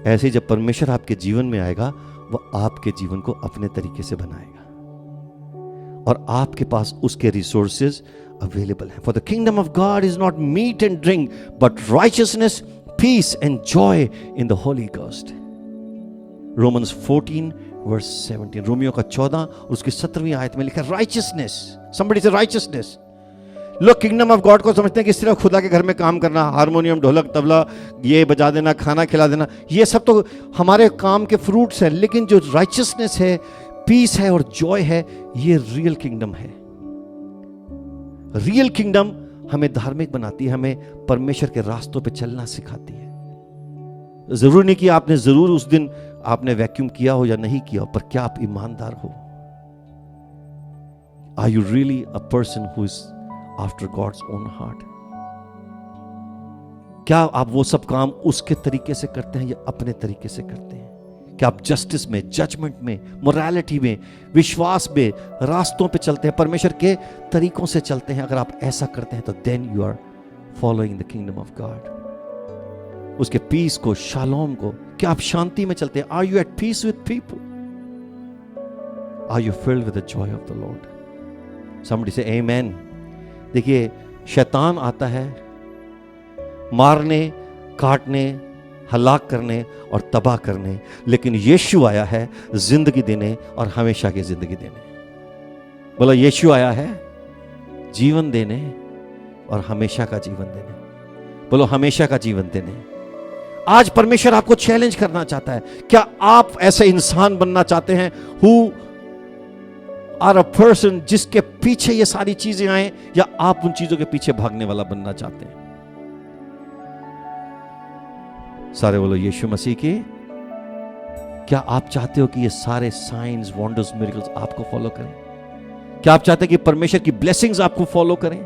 ऐसे ही जब परमेश्वर आपके जीवन में आएगा, वो आपके जीवन को अपने तरीके से बनाएगा और आपके पास उसके रिसोर्सेज अवेलेबल हैं। For the kingdom of God is not meat and drink but righteousness, peace and joy in the Holy Ghost. Romans 14:17, रोमियो का 14 उसकी 17वीं आयत में लिखा राइचियसनेस। समबडी से राइचियसनेस। लोग किंगडम ऑफ गॉड को समझते हैं कि सिर्फ खुदा के घर में काम करना, हारमोनियम, ढोलक, तबला ये बजा देना, खाना खिला देना, ये सब तो हमारे काम के फ्रूट्स हैं, लेकिन जो राइचियसनेस है, पीस है और जॉय है, ये रियल किंगडम है। रियल किंगडम हमें धार्मिक बनाती है, हमें परमेश्वर के रास्तों पे चलना सिखाती है। जरूर नहीं कि आपने जरूर उस दिन आपने वैक्यूम किया हो या नहीं किया हो, पर क्या आप ईमानदार हो? Are you really a person who is after God's own heart? क्या आप वो सब काम उसके तरीके से करते हैं या अपने तरीके से करते हैं? क्या आप जस्टिस में, जजमेंट में, मोरालिटी में, विश्वास में, रास्तों पे चलते हैं, परमेश्वर के तरीकों से चलते हैं? अगर आप ऐसा करते हैं तो then you are following the kingdom of God, उसके पीस को, शालोम को। क्या आप शांति में चलते हैं? Are you at peace with people? Are you filled with the joy of the Lord? Somebody से आमेन। देखिए, शैतान आता है मारने, काटने, हलाक करने और तबाह करने, लेकिन यीशु आया है जिंदगी देने और हमेशा की जिंदगी देने। बोलो, यीशु आया है जीवन देने और हमेशा का जीवन देने। बोलो, हमेशा का जीवन देने। आज परमेश्वर आपको चैलेंज करना चाहता है। क्या आप ऐसे इंसान बनना चाहते हैं हु आर अ पर्सन जिसके पीछे ये सारी चीजें आए, या आप उन चीजों के पीछे भागने वाला बनना चाहते हैं? सारे बोलो यीशु मसीह के। क्या आप चाहते हो कि ये सारे साइंस, वंडर्स, मिरेकल्स आपको फॉलो करें? क्या आप चाहते हैं कि परमेश्वर की ब्लेसिंग्स आपको फॉलो करें?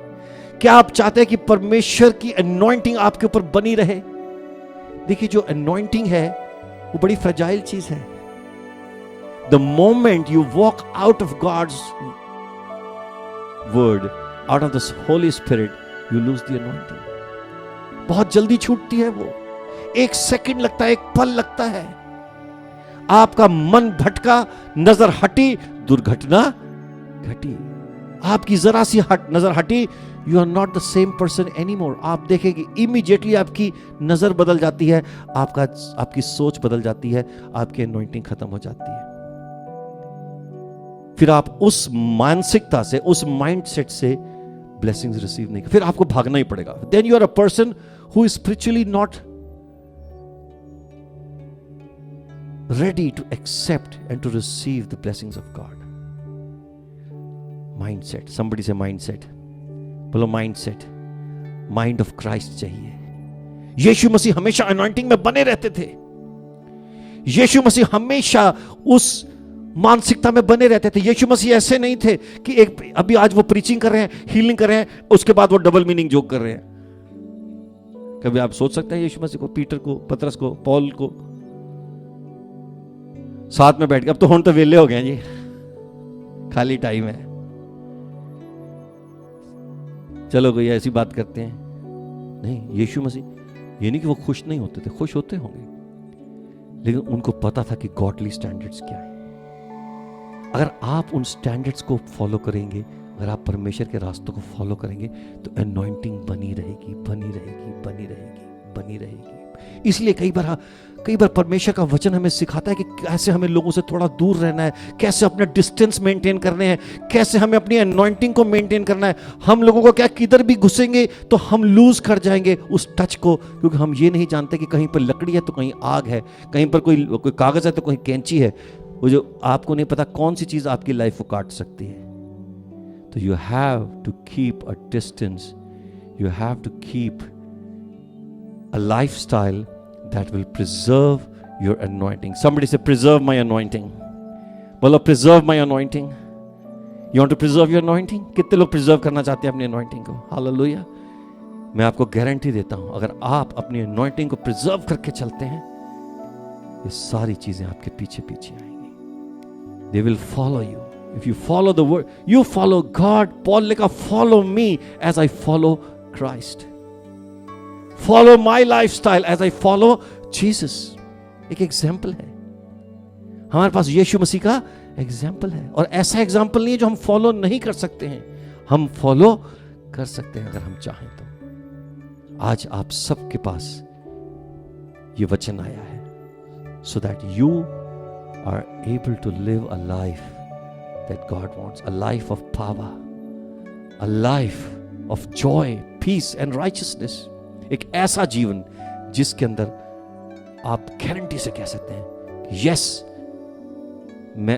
क्या आप चाहते हैं कि परमेश्वर की अनॉइंटिंग आपके ऊपर बनी रहे? देखिए, जो अनॉइंटिंग है वो बड़ी फ्रेजाइल चीज है। The moment you walk out of God's word, out of the Holy Spirit, you lose the anointing. बहुत जल्दी छूटती है वो। एक सेकंड लगता है, एक पल लगता है। आपका मन भटका, नजर हटी, दुर्घटना घटी। आपकी जरा सी नजर हटी, you are not the same person any more. आप देखेंगे इमीडिएटली आपकी नजर बदल जाती है, आपकी सोच बदल जाती है, आपकी अनॉइंटिंग खत्म हो जाती है। फिर आप उस मानसिकता से, उस माइंडसेट से ब्लेसिंग्स रिसीव नहीं कर, फिर आपको भागना ही पड़ेगा। Then you are a person who is spiritually not ready to accept and to receive the blessings of God. Mindset. Somebody say mindset. बोलो mindset. Mind of Christ चाहिए। यीशु मसीह हमेशा अनॉइंटिंग में बने रहते थे। यीशु मसीह हमेशा उस मानसिकता में बने रहते थे। यीशु मसीह ऐसे नहीं थे कि एक अभी आज वो प्रीचिंग कर रहे हैं, हीलिंग कर रहे हैं, उसके बाद वो डबल मीनिंग जोक कर रहे हैं। कभी आप सोच सकते हैं यीशु मसीह को, पीटर को, पतरस को, पौल को साथ में बैठ के, अब तो हम तो वेले हो गए जी, खाली टाइम है, चलो कोई ऐसी बात करते हैं। नहीं, यीशु मसीह ये नहीं कि वो खुश नहीं होते थे, खुश होते होंगे, लेकिन उनको पता था कि गॉडली स्टैंडर्ड्स क्या है। अगर आप उन स्टैंडर्ड्स को फॉलो करेंगे, अगर आप परमेश्वर के रास्तों को फॉलो करेंगे, तो अनॉइंटिंग बनी रहेगी, बनी रहेगी, बनी रहेगी, बनी रहेगी। इसलिए कई बार परमेश्वर का वचन हमें सिखाता है कि कैसे हमें लोगों से थोड़ा दूर रहना है, कैसे अपने डिस्टेंस मेंटेन करने हैं, कैसे हमें अपनी अनॉइंटिंग को मेंटेन करना है। हम लोगों को क्या, किधर भी घुसेंगे तो हम लूज कर जाएंगे उस टच को, क्योंकि हम ये नहीं जानते कि कहीं पर लकड़ी है तो कहीं आग है, कहीं पर कोई कागज है तो कहीं कैंची है। वो जो आपको नहीं पता कौन सी चीज आपकी लाइफ को काट सकती है। तो you have to keep a distance, you have to keep a lifestyle that will preserve your anointing. Somebody say, preserve my anointing. बोलो, preserve my anointing. You want to preserve your anointing? कितने लोग preserve करना चाहते हैं अपनी anointing को? Hallelujah. मैं आपको गारंटी देता हूं, अगर आप अपनी anointing को preserve करके चलते हैं, ये सारी चीजें आपके पीछे पीछे आएंगी. They will follow you. If you follow the word, you follow God. Paul लिखा, follow me as I follow Christ. Follow my lifestyle as I follow Jesus. एक एग्जाम्पल है, हमारे पास यीशु मसीह का एग्जाम्पल है, और ऐसा एग्जाम्पल नहीं है जो हम फॉलो नहीं कर सकते हैं, हम फॉलो कर सकते हैं अगर हम चाहें तो. आज आप सबके पास ये वचन आया है, so that you are able to live a life that God wants, a life of power, a life of joy, peace and righteousness. एक ऐसा जीवन जिसके अंदर आप गारंटी से कह सकते हैं, यस, मैं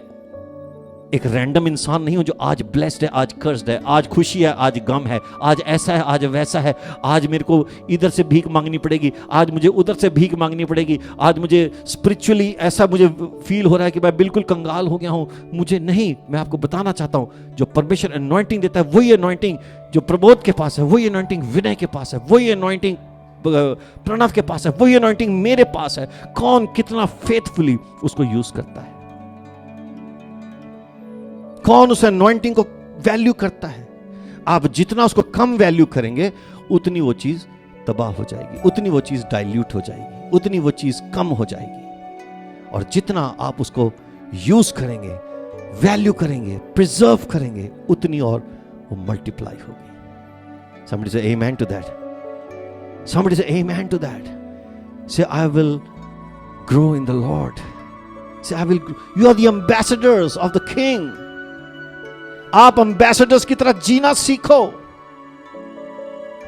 एक रैंडम इंसान नहीं हूं जो आज ब्लेस्ड है, आज कर्स्ड है, आज खुशी है, आज गम है, आज ऐसा है, आज वैसा है, आज मेरे को इधर से भीख मांगनी पड़ेगी, आज मुझे उधर से भीख मांगनी पड़ेगी, आज मुझे स्पिरिचुअली ऐसा मुझे फील हो रहा है कि मैं बिल्कुल कंगाल हो गया हूं। मुझे नहीं, मैं आपको बताना चाहता हूं जो परमेश्वर अनॉइंटिंग देता है वही अनॉइंटिंग जो प्रबोध के पास है, वही अनॉइंटिंग विनय के पास है, वही अनॉइंटिंग प्रणव के पास है, वही अनॉइंटिंग मेरे पास है। कौन कितना फेथफुली उसको यूज करता है, कौन उस अनॉइंटिंग को वैल्यू करता है। आप जितना उसको कम वैल्यू करेंगे उतनी वो चीज तबाह हो जाएगी, उतनी वो चीज डाइल्यूट हो जाएगी, उतनी वो चीज कम हो जाएगी। और जितना आप उसको यूज करेंगे, वैल्यू करेंगे, प्रिजर्व करेंगे, उतनी और वो मल्टीप्लाई होगी। Somebody say amen to that. Somebody say amen to that. Say I will grow in the Lord. Say I will grow. You are the ambassadors of the King. आप ambassadors की तरह जीना सीखो,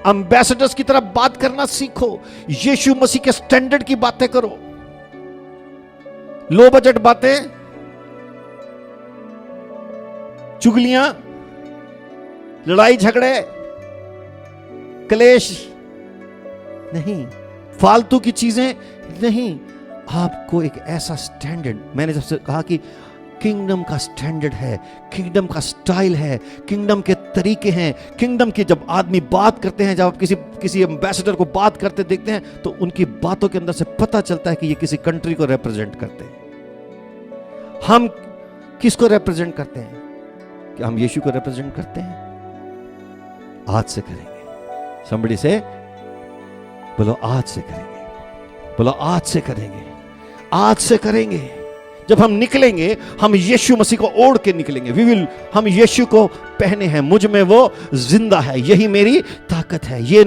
ambassadors की तरह बात करना सीखो, यीशु मसीह के स्टैंडर्ड की बातें करो। लो बजट बातें, चुगलियां, लड़ाई झगड़े, क्लेश नहीं, फालतू की चीजें नहीं। आपको एक ऐसा स्टैंडर्ड, मैंने जब से कहा कि किंगडम का स्टैंडर्ड है, किंगडम का स्टाइल है, किंगडम के तरीके हैं, किंगडम की जब आदमी बात करते हैं, जब आप किसी एम्बेसडर को बात करते देखते हैं तो उनकी बातों के अंदर से पता चलता है कि ये किसी कंट्री को रिप्रेजेंट करते हैं। हम किसको रिप्रेजेंट करते हैं? कि हम यीशु को रिप्रेजेंट करते हैं। आज से करेंगे। somebody से बोलो आज से करेंगे, बोलो आज से करेंगे, आज से करेंगे। जब हम निकलेंगे हम यीशु मसीह को ओढ़ के निकलेंगे। हम यीशु को पहने हैं, मुझ में वो जिंदा है, यही मेरी ताकत है। ये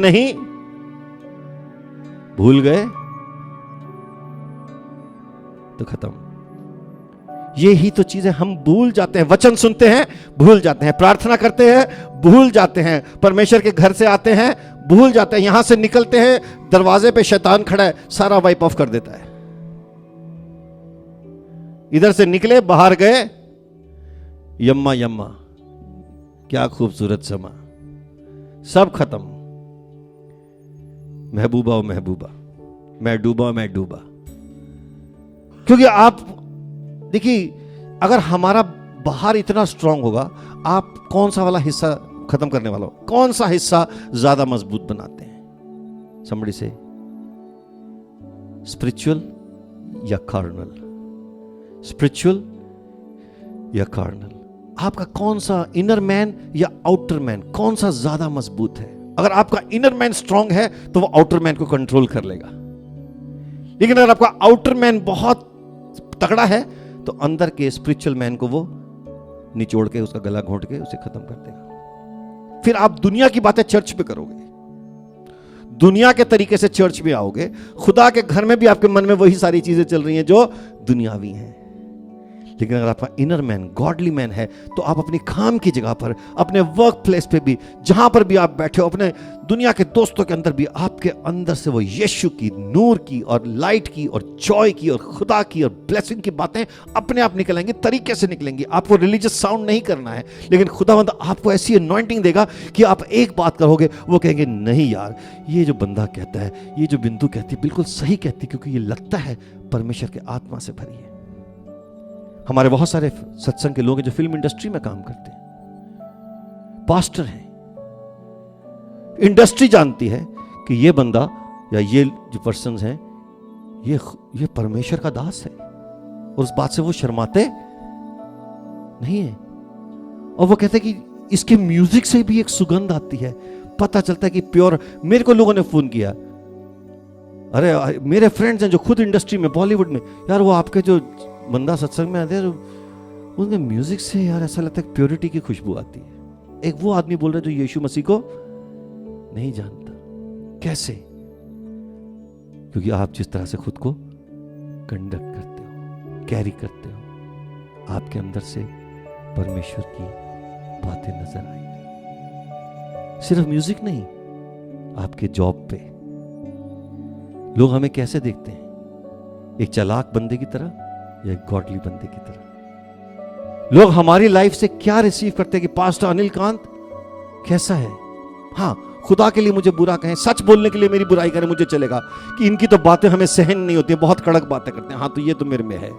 नहीं भूल गए तो खत्म। ये ही तो चीजें हम भूल जाते हैं। वचन सुनते हैं, भूल जाते हैं, प्रार्थना करते हैं, भूल जाते हैं, परमेश्वर के घर से आते हैं, भूल जाते हैं, यहां से निकलते हैं, दरवाजे पे शैतान खड़ा है, सारा वाइप ऑफ कर देता है। इधर से निकले, बाहर गए, यम्मा यम्मा, क्या खूबसूरत समा, सब खत्म। महबूबा ओ महबूबा, मैं डूबा। क्योंकि आप देखिए, अगर हमारा बाहर इतना स्ट्रांग होगा, आप कौन सा वाला हिस्सा खत्म करने वाला हो? कौन सा हिस्सा ज्यादा मजबूत बनाते हैं? somebody से स्पिरिचुअल या कार्नल, स्पिरिचुअल या कार्नल। आपका कौन सा इनर मैन या आउटर मैन, कौन सा ज्यादा मजबूत है? अगर आपका इनर मैन स्ट्रांग है तो वो आउटर मैन को कंट्रोल कर लेगा, लेकिन अगर आपका आउटर मैन बहुत तगड़ा है तो अंदर के स्पिरिचुअल मैन को वो निचोड़ के, उसका गला घोंट के उसे खत्म कर देगा। फिर आप दुनिया की बातें चर्च में करोगे, दुनिया के तरीके से चर्च में आओगे, खुदा के घर में भी आपके मन में वही सारी चीजें चल रही हैं जो दुनियावी हैं। लेकिन अगर आपका इनर मैन गॉडली मैन है तो आप अपनी काम की जगह पर, अपने वर्क प्लेस पे भी, जहां पर भी आप बैठे हो, अपने दुनिया के दोस्तों के अंदर भी, आपके अंदर से वो यीशु की, नूर की और लाइट की और जॉय की और खुदा की और ब्लेसिंग की बातें अपने आप निकलेंगी, तरीके से निकलेंगी। आपको रिलीजियस साउंड नहीं करना है, लेकिन खुदावंद आपको ऐसी अनॉइंटिंग देगा कि आप एक बात करोगे, वो कहेंगे नहीं यार, ये जो बंदा कहता है, ये जो बिंदु कहती है, बिल्कुल सही कहती है, क्योंकि ये लगता है परमेश्वर के आत्मा से भरी है। हमारे बहुत सारे सत्संग के लोग हैं जो फिल्म इंडस्ट्री में काम करते हैं, पास्टर हैं। इंडस्ट्री जानती है कि ये बंदा या ये जो पर्सन्स हैं, ये परमेश्वर का दास है, और उस बात से वो शर्माते नहीं है। और वो कहते हैं कि इसके म्यूजिक से भी एक सुगंध आती है, पता चलता है कि प्योर। मेरे को लोगों ने फोन किया, अरे मेरे फ्रेंड्स हैं जो खुद इंडस्ट्री में, बॉलीवुड में, यार वो आपके जो बंदा सत्संग में आते हैं, उनके म्यूजिक से यार ऐसा लगता है प्योरिटी की खुशबू आती है। एक वो आदमी बोल रहा है जो यीशु मसीह को नहीं जानता। कैसे? क्योंकि आप जिस तरह से खुद को कंडक्ट करते हो, कैरी करते हो, आपके अंदर से परमेश्वर की बातें नजर आएंगी। सिर्फ म्यूजिक नहीं, आपके जॉब पे लोग हमें कैसे देखते हैं? एक चालाक बंदे की तरह, या एक गॉडली बंदे की तरह। लोग हमारी लाइफ से क्या रिसीव करते हैं कि पास्टर अनिल कांत कैसा है, हाँ खुदा के लिए मुझे बुरा कहें, सच बोलने के लिए मेरी बुराई करें, मुझे चलेगा, कि इनकी तो बातें हमें सहन नहीं होती, बहुत कड़क बातें करते हैं, हाँ तो ये तो मेरे में है।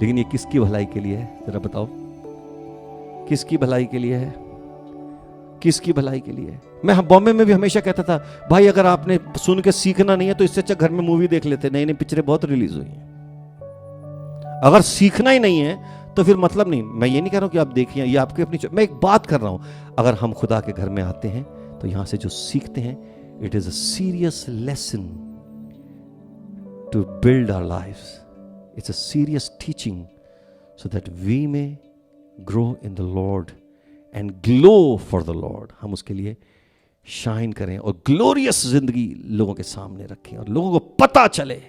लेकिन ये किसकी भलाई के लिए है, जरा बताओ, किसकी भलाई के लिए है, किसकी भलाई के लिए है? मैं बॉम्बे में भी हमेशा कहता था, भाई अगर आपने सुन के सीखना नहीं है तो इससे अच्छा घर में मूवी देख लेते, नई नई पिक्चरें बहुत रिलीज हुई हैं। अगर सीखना ही नहीं है तो फिर मतलब नहीं। मैं ये नहीं कह रहा हूं कि आप देखिए, ये आपकी अपनी, मैं एक बात कर रहा हूं, अगर हम खुदा के घर में आते हैं तो यहां से जो सीखते हैं, it is a serious lesson to build our lives, it's a serious teaching so that we may grow in the Lord and glow for the Lord. हम उसके लिए शाइन करें और ग्लोरियस जिंदगी लोगों के सामने रखें, और लोगों को पता चले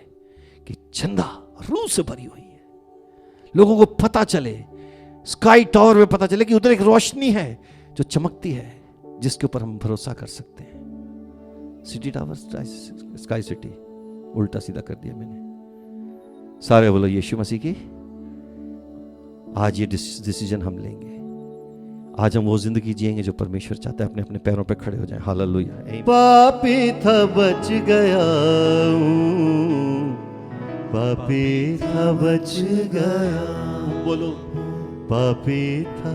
कि चंदा रूह से भरी हुई है। लोगों को पता चले, स्काई टावर में पता चले कि उधर एक रोशनी है जो चमकती है, जिसके ऊपर हम भरोसा कर सकते हैं। सिटी टावर, स्काई सिटी, उल्टा सीधा कर दिया मैंने। सारे बोलो यीशु मसीह की। आज ये डिसीजन हम लेंगे, आज हम वो जिंदगी जिएंगे जो परमेश्वर चाहता है। अपने अपने पैरों पे खड़े हो जाएं। हालेलुया। पापी था बच गया, पापी था बच गया, बोलो पापी था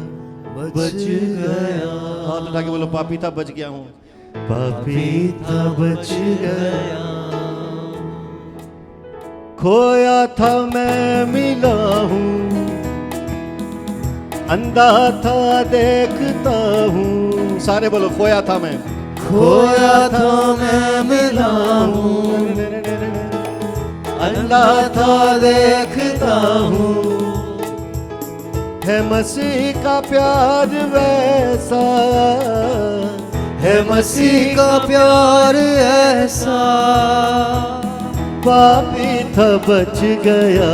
बच गया, हाथ उठा के बोलो, पापी था बच गया हूं, पापी था बच गया, खोया था मैं मिला हूँ, अंधा था देखता हूँ। सारे बोलो, खोया था मैं, खोया था मैं मिला हूँ, अंधा था देखता हूँ। है मसीह का प्यार वैसा, है मसीह का प्यार ऐसा, पापी था बच गया,